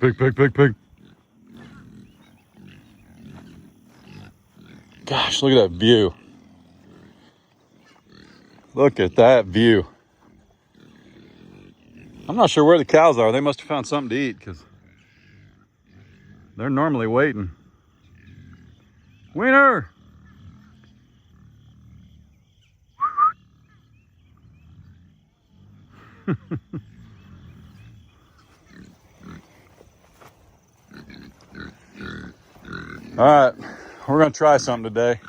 Pig, pig, pig, pig. Gosh, look at that view. Look at that view. I'm not sure where the cows are. They must have found something to eat because they're normally waiting. Winner! All right, we're gonna try something today.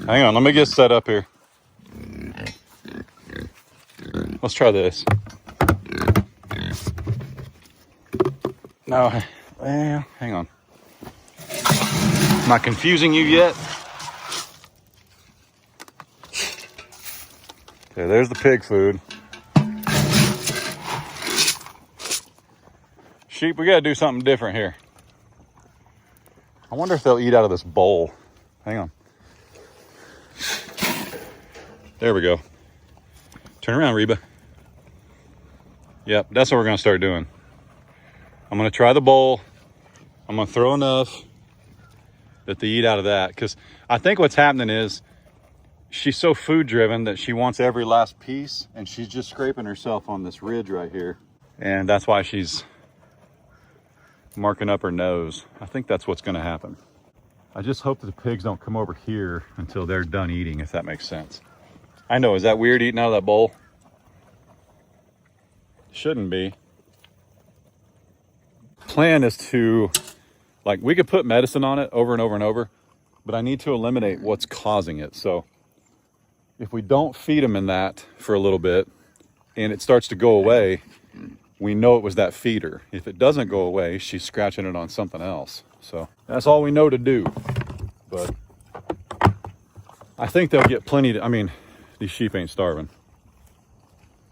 Hang on, let me get set up here. Let's try this. No, well, hang on. Am I confusing you yet? Okay, there's the pig food. Sheep, we gotta do something different here. I wonder if they'll eat out of this bowl. Hang on. There we go. Turn around, Reba. Yep, that's what we're gonna start doing. I'm gonna try the bowl. I'm gonna throw enough that they eat out of that. Because I think what's happening is she's so food driven that she wants every last piece, and she's just scraping herself on this ridge right here. And that's why she's marking up her nose. I think that's what's gonna happen. I just hope that the pigs don't come over here until they're done eating, if that makes sense. I know, is that weird eating out of that bowl? Shouldn't be. Plan is to, like, we could put medicine on it over and over and over, but I need to eliminate what's causing it. So if we don't feed them in that for a little bit and it starts to go away, we know it was that feeder. If it doesn't go away, she's scratching it on something else. So that's all we know to do. But I think they'll get plenty to, I mean, these sheep ain't starving.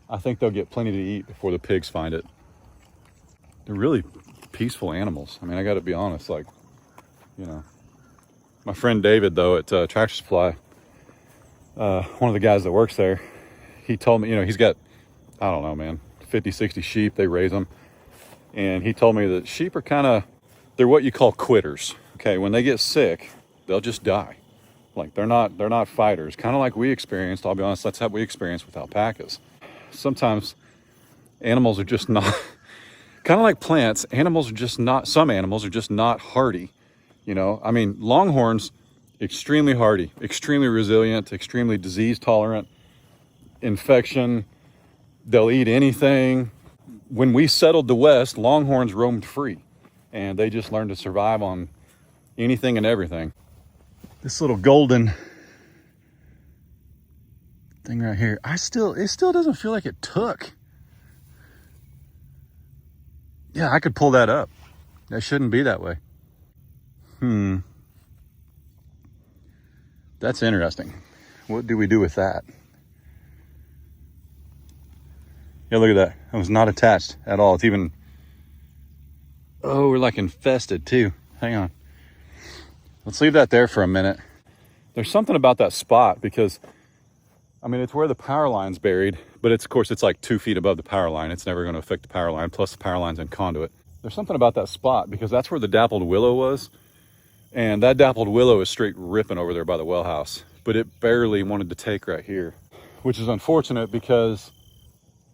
I think they'll get plenty to eat before the pigs find it. They're really peaceful animals. I mean, I got to be honest, like, you know, my friend David, though, at Tractor Supply, one of the guys that works there, he told me, you know, he's got, I don't know, man, 50, 60 sheep. They raise them. And he told me that sheep are kind of, they're what you call quitters. Okay, when they get sick, they'll just die. Like, they're not fighters. Kind of like we experienced. I'll be honest, that's how we experienced with alpacas. Sometimes animals are just not, kind of like plants, animals are just not, some animals are just not hardy. You know, I mean, longhorns, extremely hardy, extremely resilient, extremely disease tolerant, infection, they'll eat anything. When we settled the West, longhorns roamed free and they just learned to survive on anything and everything. This little golden thing right here, it still doesn't feel like it took. Yeah, I could pull that up. That shouldn't be that way. That's interesting. What do we do with that? Yeah, look at that. It was not attached at all. It's even, oh, we're like infested too. Hang on. Let's leave that there for a minute. There's something about that spot because, I mean, it's where the power line's buried, but it's, of course, it's like 2 feet above the power line. It's never going to affect the power line, plus the power line's in conduit. There's something about that spot because that's where the dappled willow was. And that dappled willow is straight ripping over there by the well house, but it barely wanted to take right here, which is unfortunate because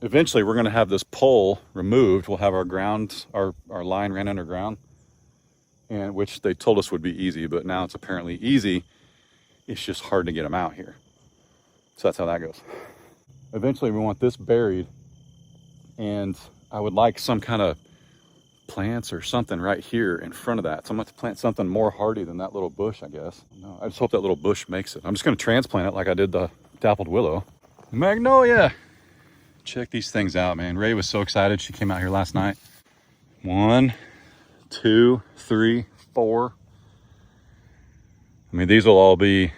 eventually we're going to have this pole removed. We'll have our ground, our line ran underground, and which they told us would be easy, but now it's apparently easy. It's just hard to get them out here. So that's how that goes. Eventually we want this buried, and I would like some kind of plants or something right here in front of that. So I'm going to plant something more hardy than that little bush, I guess. No, I just hope that little bush makes it. I'm just going to transplant it like I did the dappled willow. Magnolia. Check these things out, man. Ray was so excited. She came out here last night. 1, 2, 3, 4. I mean, these will all be,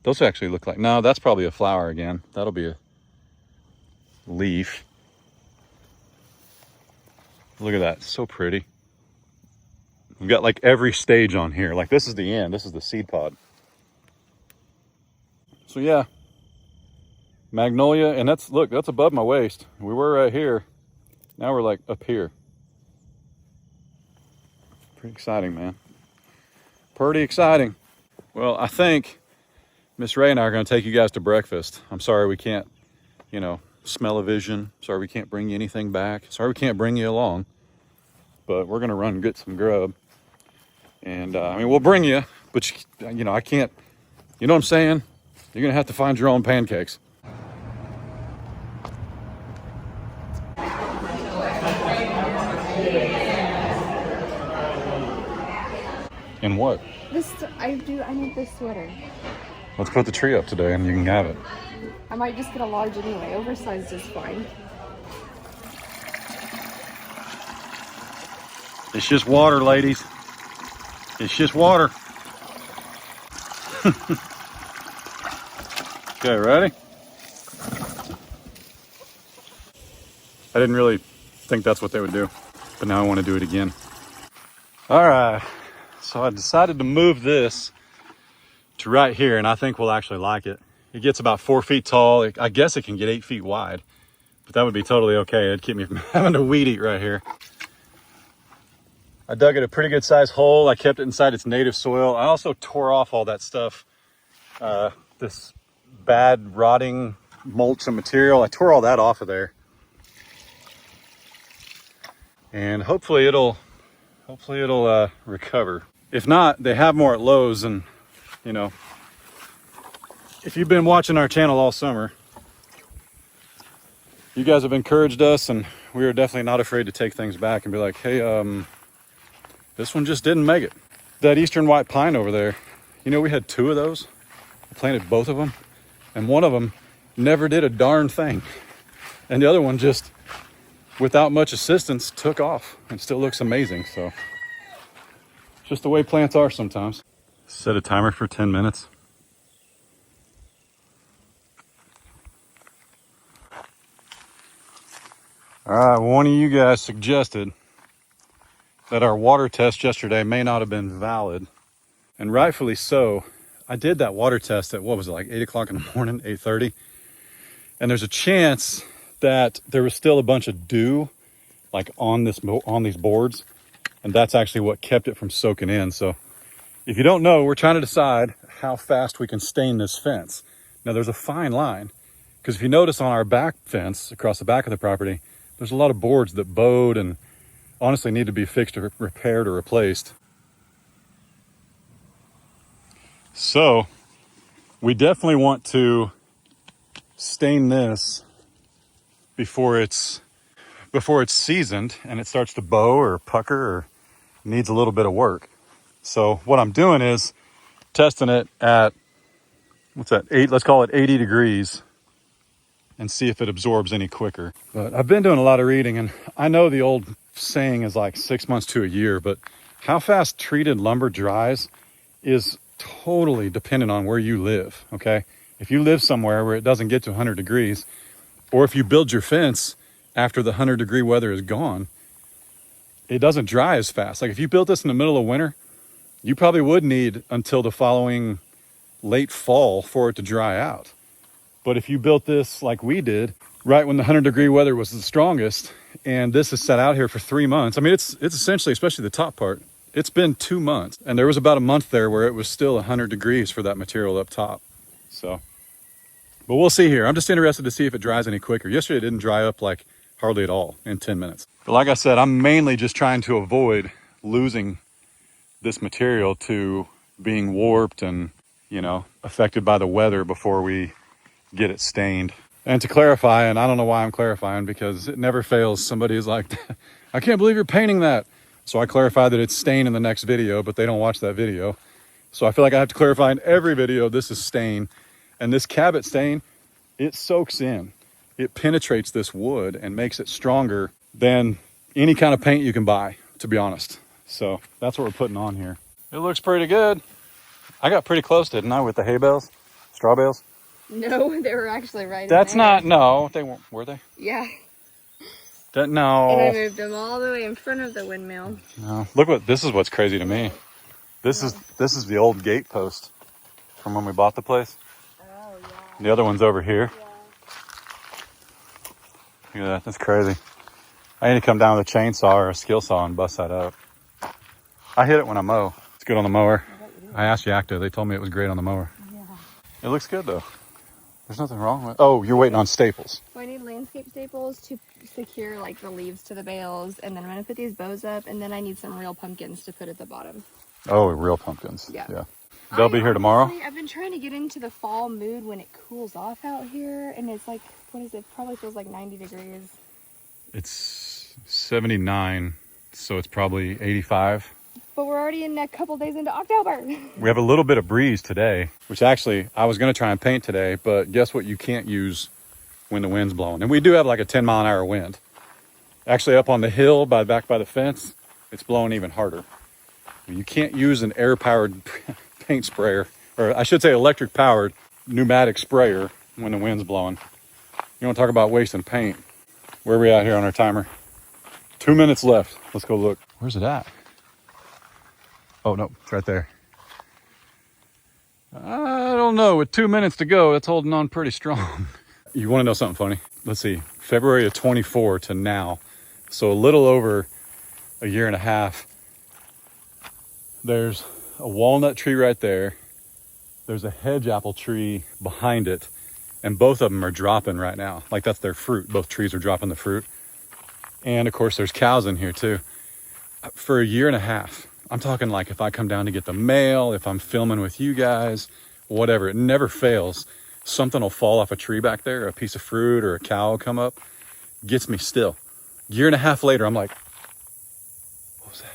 those actually look like, no, that's probably a flower again. That'll be a leaf. Look at that, so pretty. We've got like every stage on here. Like this is the end, this is the seed pod. So yeah, Magnolia, and look, that's above my waist. We were right here. Now we're like up here. Pretty exciting, man. Pretty exciting. Well, I think Miss Ray and I are going to take you guys to breakfast. I'm sorry we can't, smell-o-vision. Sorry we can't bring you anything back. Sorry we can't bring you along. But we're going to run and get some grub. And, we'll bring you, but, I can't, you know what I'm saying? You're going to have to find your own pancakes. And what? I need this sweater. Let's put the tree up today and you can have it. I might just get a large anyway. Oversized is fine. It's just water, ladies. It's just water. Okay, ready? I didn't really think that's what they would do, but now I want to do it again. All right, so I decided to move this to right here, and I think we'll actually like it. It gets about 4 feet tall. I guess it can get 8 feet wide, but that would be totally okay. It'd keep me from having to weed eat right here. I dug it a pretty good sized hole. I kept it inside its native soil. I also tore off all that stuff, this bad rotting mulch and material. I tore all that off of there. And hopefully it'll recover. If not, they have more at Lowe's, and if you've been watching our channel all summer, you guys have encouraged us, and we are definitely not afraid to take things back and be like, hey, this one just didn't make it. That eastern white pine over there, we had 2 of those. I planted both of them, and one of them never did a darn thing. And the other one just, without much assistance, took off and still looks amazing. So it's just the way plants are sometimes. Set a timer for 10 minutes. All right, one of you guys suggested that our water test yesterday may not have been valid, and rightfully so. I did that water test at, what was it, like 8 o'clock in the morning, 8:30, and there's a chance that there was still a bunch of dew like on these boards, and that's actually what kept it from soaking in. So if you don't know, we're trying to decide how fast we can stain this fence. Now there's a fine line, because if you notice on our back fence across the back of the property, there's a lot of boards that bowed and honestly need to be fixed or repaired or replaced. So we definitely want to stain this before it's seasoned and it starts to bow or pucker or needs a little bit of work. So what I'm doing is testing it at, let's call it 80 degrees, and see if it absorbs any quicker. But I've been doing a lot of reading, and I know the old saying is like 6 months to a year, but how fast treated lumber dries is totally dependent on where you live, okay? If you live somewhere where it doesn't get to 100 degrees, or if you build your fence after the 100-degree weather is gone, it doesn't dry as fast. Like if you built this in the middle of winter, you probably would need until the following late fall for it to dry out. But if you built this like we did, right when the 100-degree weather was the strongest, and this is set out here for 3 months, I mean, it's essentially, especially the top part, it's been 2 months. And there was about a month there where it was still 100 degrees for that material up top. So, but we'll see here. I'm just interested to see if it dries any quicker. Yesterday it didn't dry up like hardly at all in 10 minutes. But like I said, I'm mainly just trying to avoid losing this material to being warped and, affected by the weather before we get it stained. And to clarify, and I don't know why I'm clarifying, because it never fails, somebody is like, I can't believe you're painting that. So I clarify that it's stain in the next video, but they don't watch that video. So I feel like I have to clarify in every video, this is stain. And this Cabot stain, it soaks in. It penetrates this wood and makes it stronger than any kind of paint you can buy, to be honest. So that's what we're putting on here. It looks pretty good. I got pretty close, didn't I, with the hay bales, straw bales? No, they were actually right That's in there. not, no, they weren't, were they? Yeah. No. And I moved them all the way in front of the windmill. No. Look this is what's crazy to me. This is the old gate post from when we bought the place. Oh, yeah. The other one's over here. Yeah. Look at that. That's crazy. I need to come down with a chainsaw or a skill saw and bust that up. I hit it when I mow. It's good on the mower. I asked Yakta. They told me it was great on the mower. Yeah. It looks good though. There's nothing wrong with it. Oh, you're waiting on staples. So I need landscape staples to secure like the leaves to the bales, and then I'm gonna put these bows up, and then I need some real pumpkins to put at the bottom. Oh, real pumpkins. Yeah. They'll be here tomorrow. I've been trying to get into the fall mood when it cools off out here, and it's like, what is it? Probably feels like 90 degrees. It's 79, so it's probably 85. But we're already in a couple days into October. We have a little bit of breeze today, which actually I was going to try and paint today, but guess what? You can't use when the wind's blowing. And we do have like a 10-mile-an-hour wind. Actually, up on the hill back by the fence, it's blowing even harder. You can't use an air-powered paint sprayer, or I should say electric-powered pneumatic sprayer when the wind's blowing. You want to talk about wasting paint. Where are we at here on our timer? 2 minutes left. Let's go look. Where's it at? Oh, no, it's right there. I don't know. With 2 minutes to go, it's holding on pretty strong. You want to know something funny? Let's see. February of 24 to now. So a little over a year and a half. There's a walnut tree right there. There's a hedge apple tree behind it. And both of them are dropping right now. Like that's their fruit. Both trees are dropping the fruit. And of course, there's cows in here too. For a year and a half. I'm talking like if I come down to get the mail, if I'm filming with you guys, whatever, it never fails. Something will fall off a tree back there, a piece of fruit or a cow will come up, gets me still. Year and a half later, I'm like, what was that?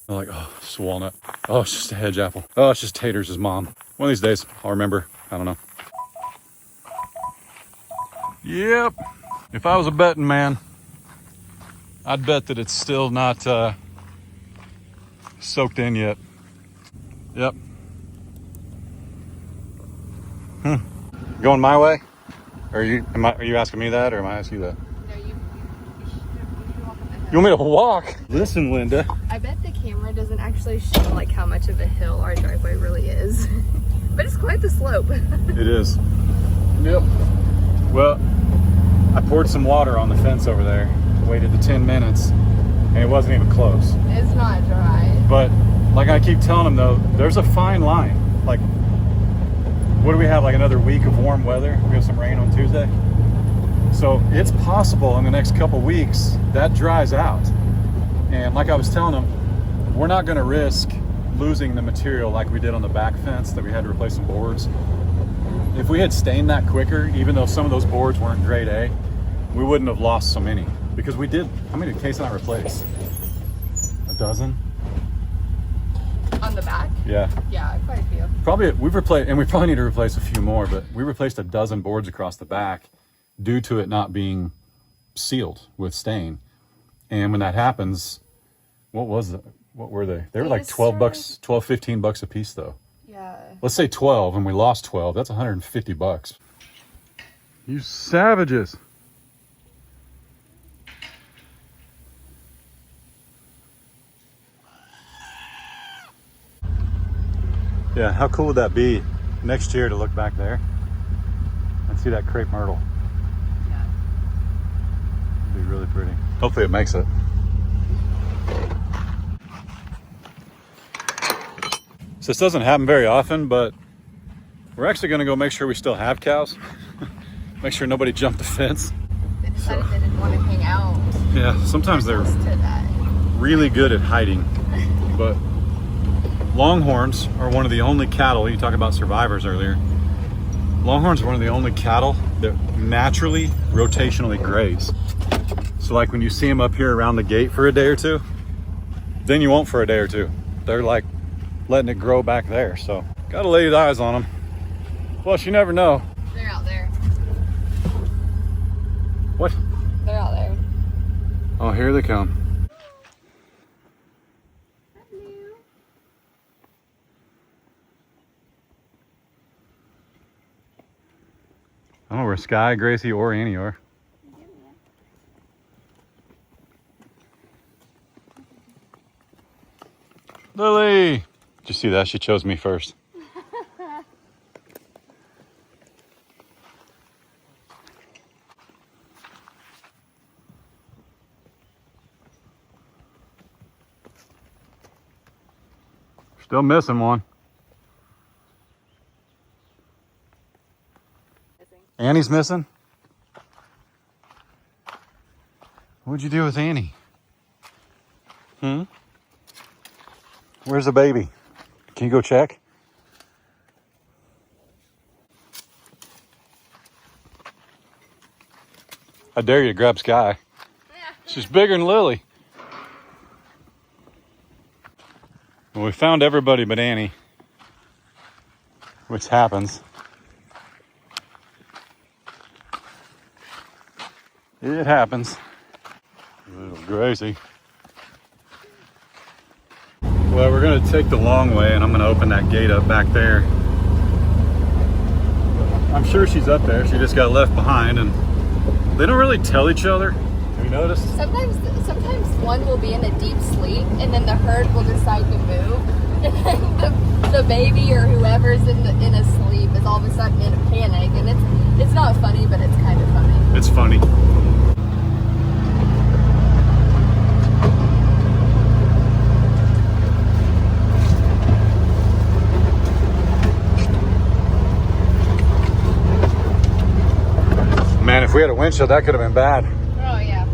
I'm like, oh, it's just a walnut. Oh, it's just a hedge apple. Oh, it's just Taters' mom. One of these days, I'll remember. I don't know. Yep. If I was a betting man, I'd bet that it's still not soaked in yet. Yep. Going my way? Or are you asking me that, or am I asking you that? No, you should walk up the hill. You want me to walk? Listen, Linda. I bet the camera doesn't actually show like how much of a hill our driveway really is. But it's quite the slope. It is. Yep. Well, I poured some water on the fence over there, waited the 10 minutes, and it wasn't even close. It's not dry. But like I keep telling them though, there's a fine line. Like, what do we have, like another week of warm weather? We have some rain on Tuesday. So it's possible in the next couple weeks that dries out. And like I was telling them, we're not gonna risk losing the material like we did on the back fence that we had to replace some boards. If we had stained that quicker, even though some of those boards weren't grade A, we wouldn't have lost so many. Because we did, how many did Case not replace? A dozen? On the back? Yeah. Yeah, quite a few. Probably, we've replaced, and we probably need to replace a few more, but we replaced a dozen boards across the back due to it not being sealed with stain. And when that happens, what was it? What were they? They were like 12 bucks, 12, 15 bucks a piece though. Yeah. Let's say 12 and we lost 12. That's 150 bucks. You savages. Yeah, how cool would that be next year to look back there and see that crepe myrtle? Yeah. It'd be really pretty. Hopefully it makes it. So this doesn't happen very often, but we're actually gonna go make sure we still have cows. Make sure nobody jumped the fence. They decided they didn't want to hang out. Yeah, sometimes they're Close to that. really good at hiding, but Longhorns are one of the only cattle, you talked about survivors earlier. Longhorns are one of the only cattle that naturally, rotationally graze. So like when you see them up here around the gate for a day or two, then you won't for a day or two. They're like letting it grow back there. So gotta lay eyes on them. Plus you never know. They're out there. What? They're out there. Oh, here they come. I don't know where Sky, Gracie, or Annie are. Lily! Did you see that? She chose me first. Still missing one. Annie's missing? What'd you do with Annie? Where's the baby? Can you go check? I dare you to grab Sky. She's bigger than Lily. Well, we found everybody but Annie, which happens. It happens. Little Gracie. Well, we're gonna take the long way and I'm gonna open that gate up back there. I'm sure she's up there. She just got left behind and they don't really tell each other. Have you noticed? Sometimes one will be in a deep sleep and then the herd will decide to move. And then the baby or whoever's in a sleep is all of a sudden in a panic, and it's not funny, but it's kind of funny. It's funny. Man, if we had a windshield, that could have been bad. Oh yeah.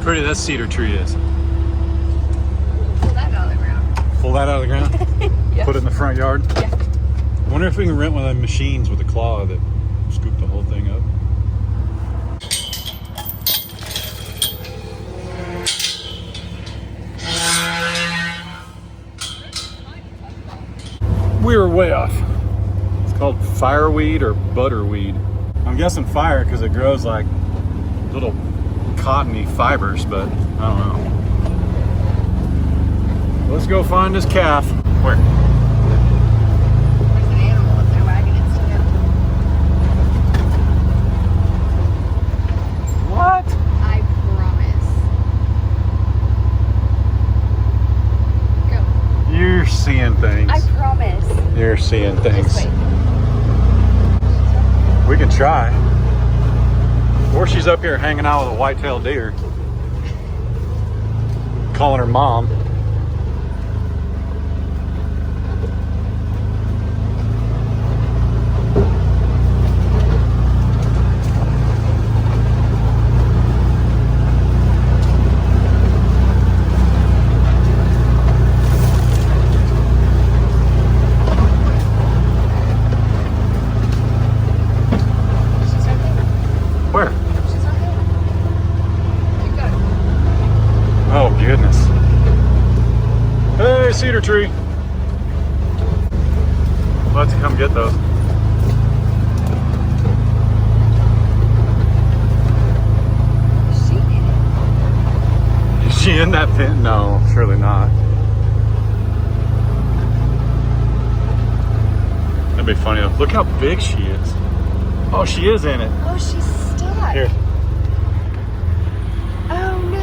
Pretty that cedar tree is. Pull that out of the ground. Pull that out of the ground? Yes. Put it in the front yard? Yeah. I wonder if we can rent one of the machines with a claw that scoop the whole thing up. We were way off. It's called fireweed or butterweed. I'm guessing fire because it grows like little cottony fibers, but I don't know. Let's go find this calf. Where? There's an animal up there wagging its tail. What? I promise. Go. You're seeing things. I promise. You're seeing things. This way. We can try. Or she's up here hanging out with a white-tailed deer. Calling her mom. Where? Oh, goodness. Hey, cedar tree. We'll have to come get those. Is she in it? Is she in that pin? No, surely not. That'd be funny though. Look how big she is. Oh, she is in it. Oh, she's stuck. Here. Oh no.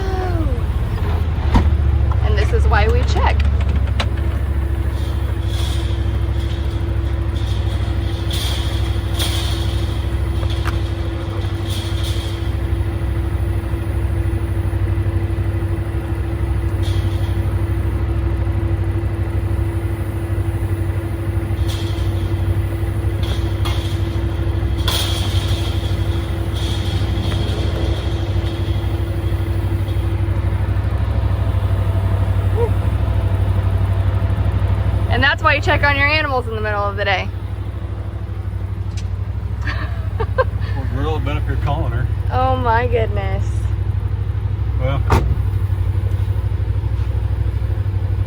And this is why we check. check on your animals in the middle of the day. Well, girl, I've been up here calling her. Oh my goodness. Well,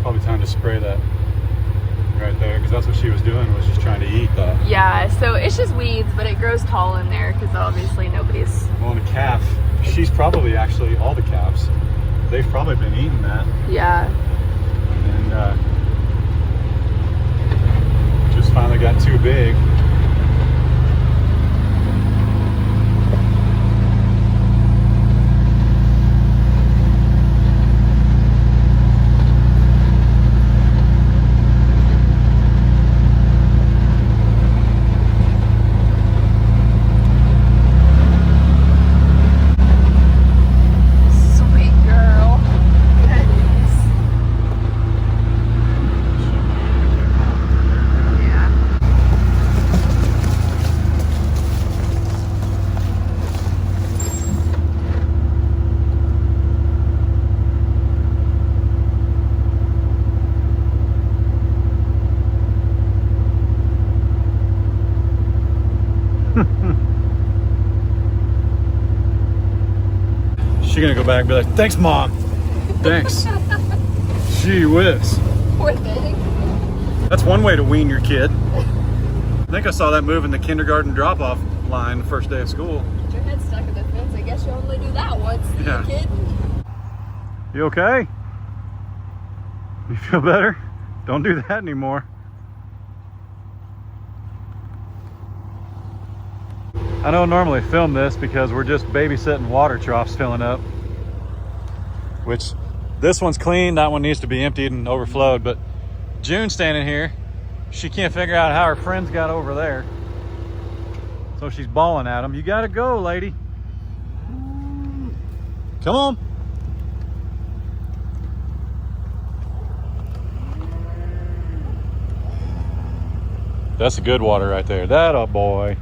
probably time to spray that right there, because that's what she was doing, was just trying to eat that. Yeah, so it's just weeds, but it grows tall in there because obviously nobody's... Well, the calf, she's probably actually, all the calves, they've probably been eating that. Yeah. And just finally got too big. Sweet girl. Goodness. Yeah. She's gonna go back and be like, thanks, Mom. Thanks. Gee whiz. Poor thing. That's one way to wean your kid. I think I saw that move in the kindergarten drop-off line the first day of school. Get your head stuck in the fence. I guess you only do that once, Yeah. kid. You okay? You feel better? Don't do that anymore. I don't normally film this because we're just babysitting water troughs filling up. Which, this one's clean, that one needs to be emptied and overflowed, but June's standing here. She can't figure out how her friends got over there. So she's bawling at them. You gotta go, lady. Come on. That's a good water right there. That a boy.